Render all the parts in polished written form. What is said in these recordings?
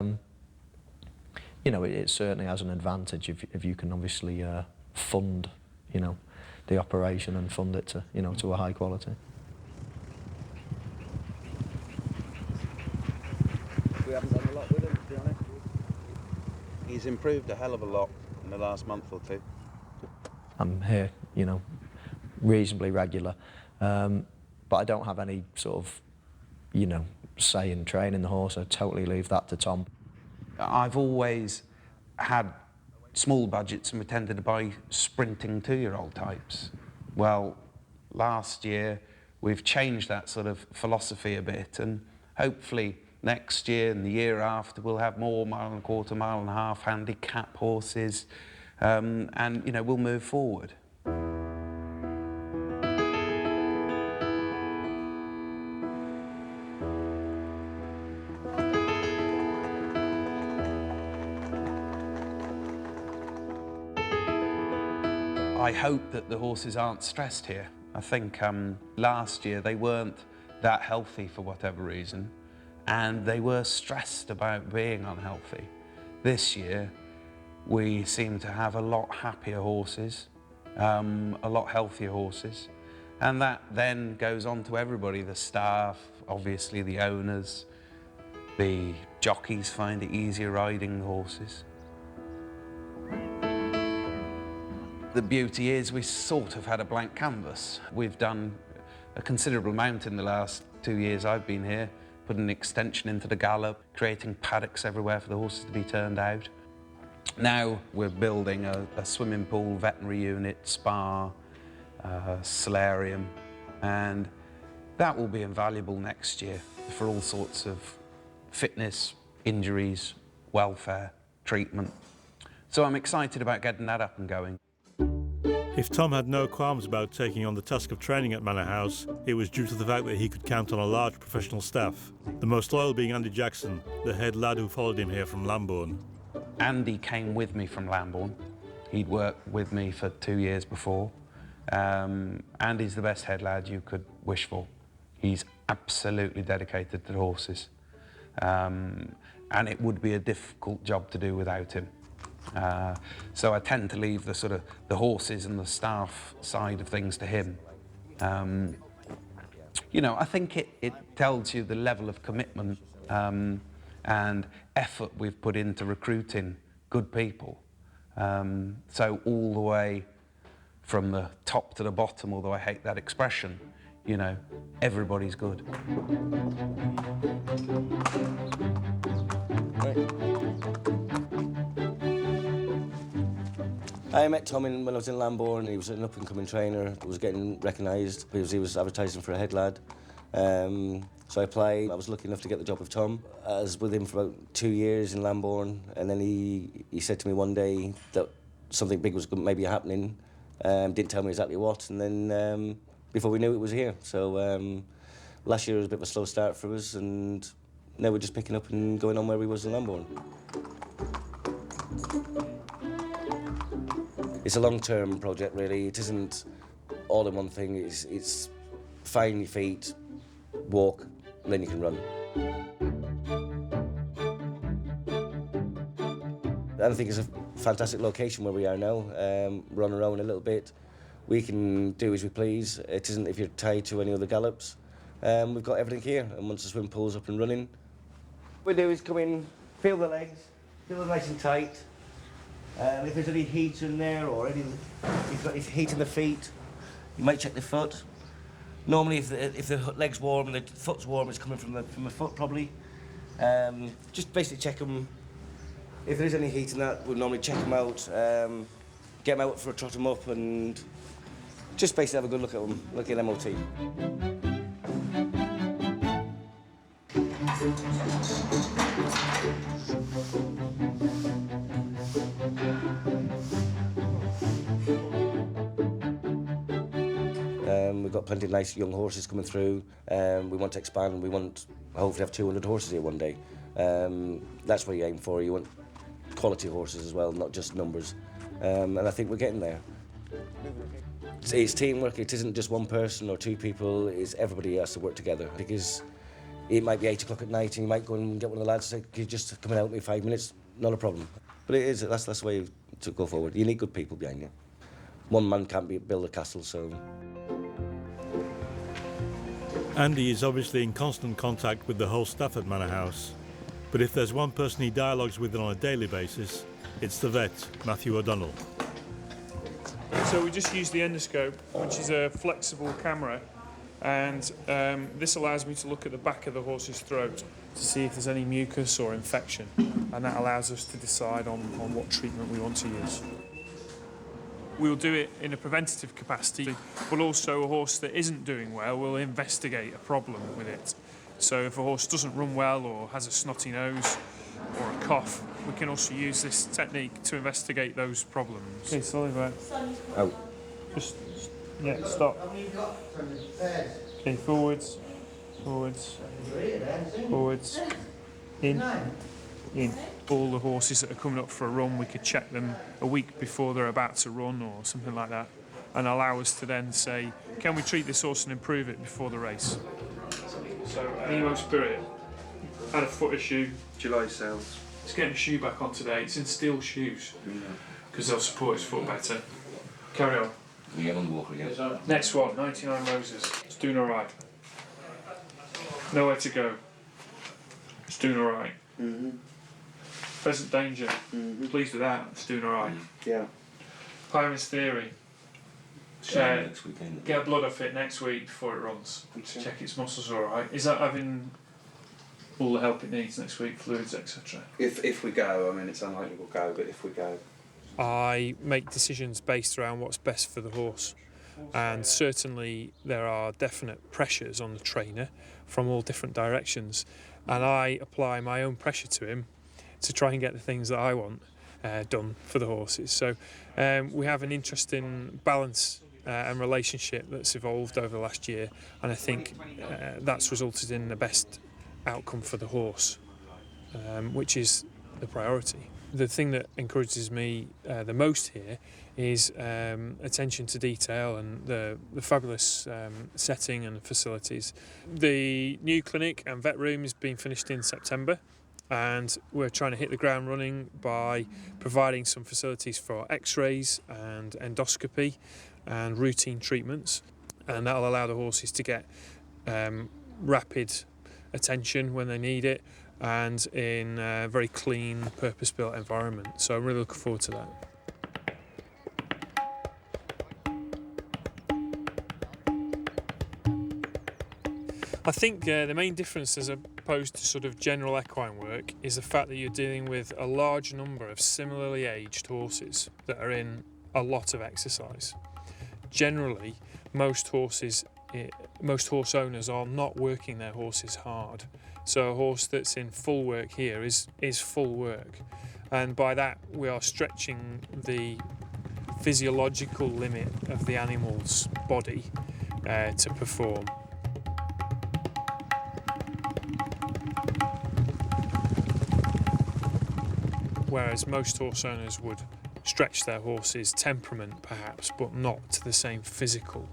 You know, it certainly has an advantage if you can obviously fund, you know, the operation and fund it to, you know, to a high quality. We haven't done a lot with him, to be honest. He's improved a hell of a lot in the last month or two. I'm here, you know, reasonably regular, but I don't have any sort of, you know, say in training the horse. I totally leave that to Tom. I've always had small budgets and we tended to buy sprinting 2-year-old types. Well, last year we've changed that sort of philosophy a bit, and hopefully next year and the year after we'll have more 1.25 miles, 1.5 miles handicap horses, and you know, we'll move forward. I hope that the horses aren't stressed here. I think last year they weren't that healthy for whatever reason, and they were stressed about being unhealthy. This year we seem to have a lot happier horses, a lot healthier horses, and that then goes on to everybody, the staff, obviously the owners, the jockeys find it easier riding the horses. The beauty is we sort of had a blank canvas. We've done a considerable amount in the last 2 years I've been here, put an extension into the gallop, creating paddocks everywhere for the horses to be turned out. Now we're building a swimming pool, veterinary unit, spa, solarium, and that will be invaluable next year for all sorts of fitness, injuries, welfare, treatment. So I'm excited about getting that up and going. If Tom had no qualms about taking on the task of training at Manor House, it was due to the fact that he could count on a large professional staff, the most loyal being Andy Jackson, the head lad who followed him here from Lambourne. Andy came with me from Lambourne. He'd worked with me for 2 years before. Andy's the best head lad you could wish for. He's absolutely dedicated to the horses. And it would be a difficult job to do without him. So I tend to leave the sort of the horses and the staff side of things to him. You know, I think it tells you the level of commitment and effort we've put into recruiting good people. So all the way from the top to the bottom, although I hate that expression, you know, everybody's good. I met Tom when I was in Lambourne. He was an up-and-coming trainer, was getting recognised because he was advertising for a head lad. So I applied. I was lucky enough to get the job with Tom. I was with him for about 2 years in Lambourne, and then he said to me one day that something big was maybe happening. Didn't tell me exactly what, and then before we knew it was here. So last year was a bit of a slow start for us, and now we're just picking up and going on where we was in Lambourne. It's a long-term project, really. It isn't all in one thing. It's find your feet, walk, and then you can run. And I think it's a fantastic location where we are now. We're on our own a little bit. We can do as we please. It isn't if you're tied to any other gallops. We've got everything here, and once the swim pool's up and running, what we do is come in, feel the legs, feel them nice and tight. If there's any heat in there or if you've got any heat in the feet, you might check the foot. Normally, if the leg's warm and the foot's warm, it's coming from the foot probably. Just basically check them. If there is any heat in that, we'll normally check them out, get them out for a trot them up, and just basically have a good look at them, look at MOT. We've got plenty of nice young horses coming through. We want to expand. We want hopefully have 200 horses here one day. That's what you aim for. You want quality horses as well, not just numbers. And I think we're getting there. It's teamwork. It isn't just one person or two people. It's everybody has to work together because It might be 8 o'clock at night and you might go and get one of the lads and say, "Can you just come and help me 5 minutes?" Not a problem. But it is, that's the way to go forward. You need good people behind you. One man can't build a castle, so... Andy is obviously in constant contact with the whole staff at Manor House. But if there's one person he dialogues with on a daily basis, it's the vet, Matthew O'Donnell. So we just use the endoscope, which is a flexible camera, and this allows me to look at the back of the horse's throat to see if there's any mucus or infection, and that allows us to decide on what treatment we want to use. We'll do it in a preventative capacity, but also a horse that isn't doing well, we'll investigate a problem with it. So if a horse doesn't run well or has a snotty nose or a cough, we can also use this technique to investigate those problems. Okay, slowly back. Out. Just, yeah, stop. Okay, forwards, forwards, forwards, in. All the horses that are coming up for a run, we could check them a week before they're about to run or something like that, and allow us to then say, can we treat this horse and improve it before the race? So, Nemo Spirit had a foot issue. July sales. He's getting a shoe back on today. It's in steel shoes because they'll support his foot better. Carry on. You get on the walker again. Next one, 99 Roses. It's doing all right. Nowhere to go. It's doing all right. Present danger. Pleased with that. It's doing all right. Yeah. Pyramid's Theory. Next weekend. Get a blood off it next week before it runs. Check its muscles are all right. Is that having all the help it needs next week, fluids, etc.? If we go, I mean, it's unlikely we'll go, but if we go. I make decisions based around what's best for the horse, and certainly there are definite pressures on the trainer from all different directions, and I apply my own pressure to him to try and get the things that I want done for the horses. So we have an interesting balance and relationship that's evolved over the last year, and I think that's resulted in the best outcome for the horse, which is the priority. The thing that encourages me the most here is attention to detail and the fabulous setting and facilities. The new clinic and vet room is being finished in September, and we're trying to hit the ground running by providing some facilities for x-rays and endoscopy and routine treatments, and that'll allow the horses to get rapid attention when they need it, and in a very clean, purpose-built environment. So I'm really looking forward to that. I think the main difference as opposed to sort of general equine work is the fact that you're dealing with a large number of similarly aged horses that are in a lot of exercise. Generally, most horse owners are not working their horses hard. So a horse that's in full work here is full work. And by that, we are stretching the physiological limit of the animal's body to perform. Whereas most horse owners would stretch their horse's temperament perhaps, but not to the same physical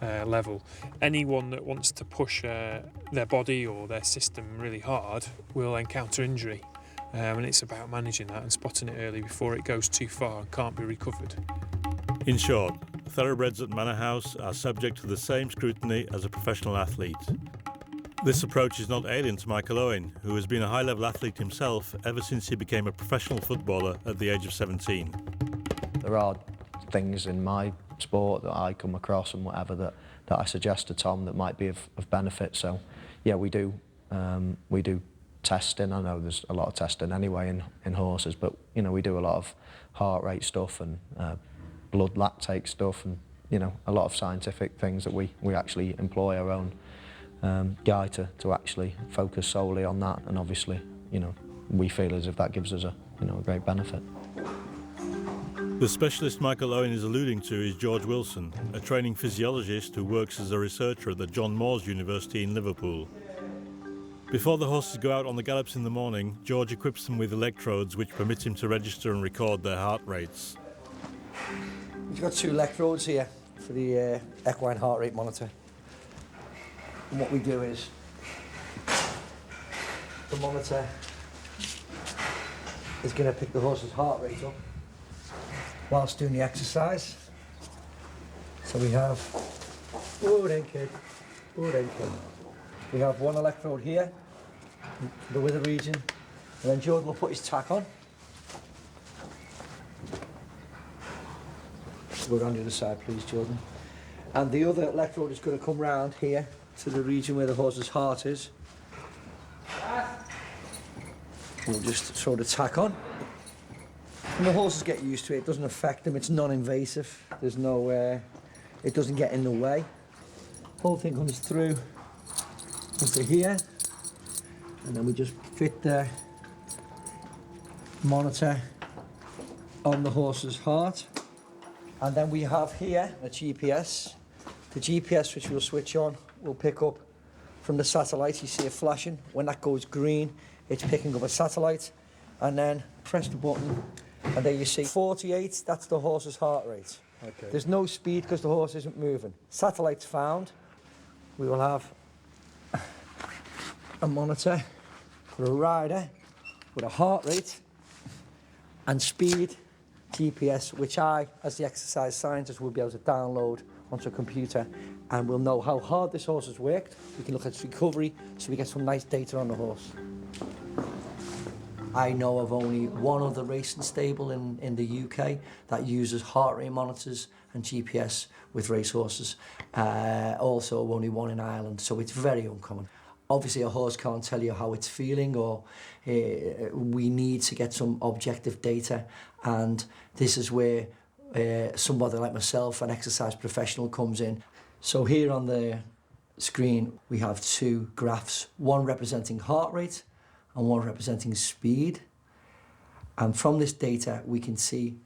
level. Anyone that wants to push their body or their system really hard will encounter injury, and it's about managing that and spotting it early before it goes too far and can't be recovered. In short, thoroughbreds at Manor House are subject to the same scrutiny as a professional athlete. This approach is not alien to Michael Owen, who has been a high-level athlete himself ever since he became a professional footballer at the age of 17. There are things in my sport that I come across and whatever that I suggest to Tom that might be of benefit. So, yeah, we do testing. I know there's a lot of testing anyway in horses, but you know we do a lot of heart rate stuff and blood lactate stuff, and you know a lot of scientific things that we actually employ our own guy to actually focus solely on that, and obviously you know we feel as if that gives us a great benefit. The specialist Michael Owen is alluding to is George Wilson, a training physiologist who works as a researcher at the John Moores University in Liverpool. Before the horses go out on the gallops in the morning, George equips them with electrodes which permit him to register and record their heart rates. We've got 2 electrodes here for the equine heart rate monitor. And what we do is the monitor is going to pick the horse's heart rate up whilst doing the exercise. So we have, oh then kid, oh then kid. We have one electrode here, the wither region, and then Jordan will put his tack on. Go around the other side please, Jordan. And the other electrode is going to come round here to the region where the horse's heart is. We'll just throw the tack on. And the horses get used to it, it doesn't affect them, it's non-invasive. There's no, it doesn't get in the way. Whole thing comes through into here, and then we just fit the monitor on the horse's heart. And then we have here a GPS. The GPS which we'll switch on will pick up from the satellite. You see it flashing. When that goes green, it's picking up a satellite. And then press the button, and there you see 48, that's the horse's heart rate. Okay. There's no speed because the horse isn't moving. Satellite's found. We will have a monitor for a rider with a heart rate and speed GPS, which I, as the exercise scientist, will be able to download onto a computer, and we'll know how hard this horse has worked. We can look at its recovery, so we get some nice data on the horse. I know of only one other racing stable in the UK that uses heart rate monitors and GPS with racehorses. Also only one in Ireland, so it's very uncommon. Obviously a horse can't tell you how it's feeling, or we need to get some objective data, and this is where somebody like myself, an exercise professional, comes in. So here on the screen we have two graphs, one representing heart rate and one representing speed. And from this data we can see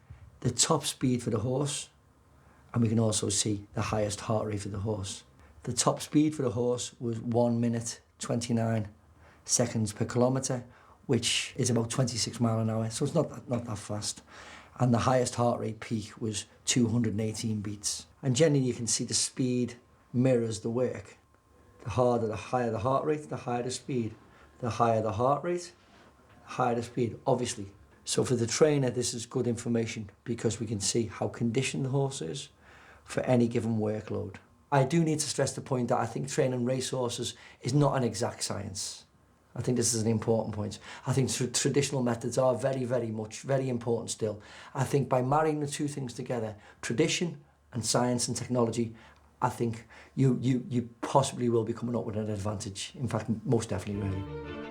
the top speed for the horse, and we can also see the highest heart rate for the horse. The top speed for the horse was 1 minute 29 seconds per kilometre, which is about 26 miles an hour, so it's not that fast. And the highest heart rate peak was 218 beats. And generally you can see the speed mirrors the work. The higher the heart rate, the higher the speed. The higher the heart rate, the higher the speed, obviously. So for the trainer, this is good information because we can see how conditioned the horse is for any given workload. I do need to stress the point that I think training racehorses is not an exact science. I think this is an important point. I think traditional methods are very important still. I think by marrying the two things together, tradition and science and technology, I think you possibly will be coming up with an advantage. In fact, most definitely, really.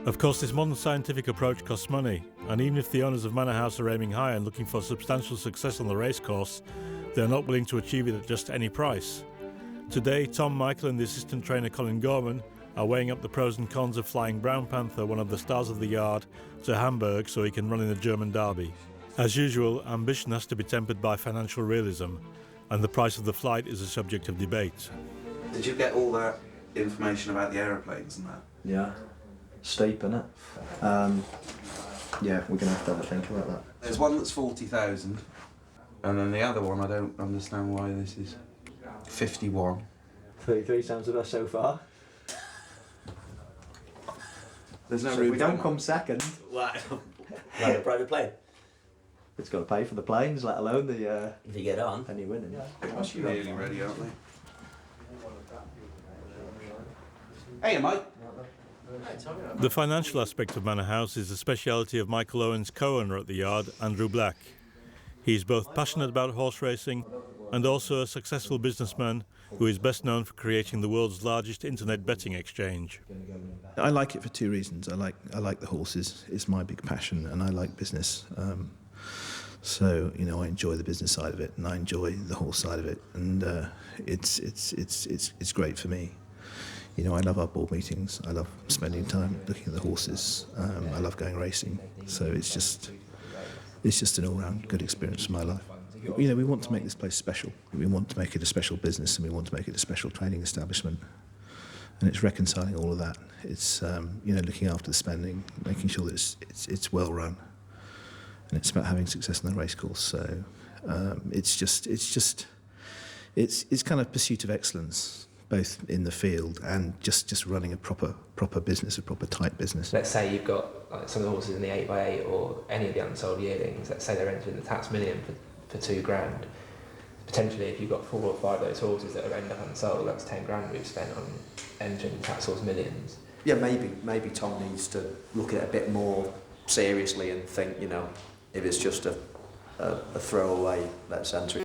Of course, this modern scientific approach costs money, and even if the owners of Manor House are aiming high and looking for substantial success on the racecourse, they're not willing to achieve it at just any price. Today, Tom, Michael and the assistant trainer Colin Gorman are weighing up the pros and cons of flying Brown Panther, one of the stars of the yard, to Hamburg so he can run in the German Derby. As usual, ambition has to be tempered by financial realism, and the price of the flight is a subject of debate. Did you get all that information about the aeroplanes and that? Yeah, steep, innit? Yeah, we're going to have to think about that. There's one that's 40,000, and then the other one, I don't understand why this is 51. 33 sounds the best so far. There's no So room. if we don't come second, Like a private plane. it's got to pay for the planes, let alone the If you get on. penny winning. They must be really ready, aren't they? Hey, Mike. The financial aspect of Manor House is the speciality of Michael Owen's co-owner at the yard, Andrew Black. He's both passionate about horse racing and also a successful businessman who is best known for creating the world's largest internet betting exchange. I like it for two reasons. I like the horses. It's my big passion, and I like business. So I enjoy the business side of it, and I enjoy the horse side of it, and it's great for me. I love our board meetings. I love spending time looking at the horses. I love going racing. So it's just an all-round good experience for my life. We want to make this place special. We want to make it a special business, and we want to make it a special training establishment. And it's reconciling all of that. It's looking after the spending, making sure that it's well run, and it's about having success on the racecourse. So it's kind of pursuit of excellence, both in the field and just running a proper business, a proper tight business. Let's say you've got like, some of the horses in the 8x8 or any of the unsold yearlings, let's say they're entering the tax million for £2,000. Potentially, if you've got 4 or 5 of those horses that are end up unsold, that's £10,000 we've spent on entering the tax horse millions. Yeah, maybe Tom needs to look at it a bit more seriously and think, you know, if it's just a throwaway, let's enter it.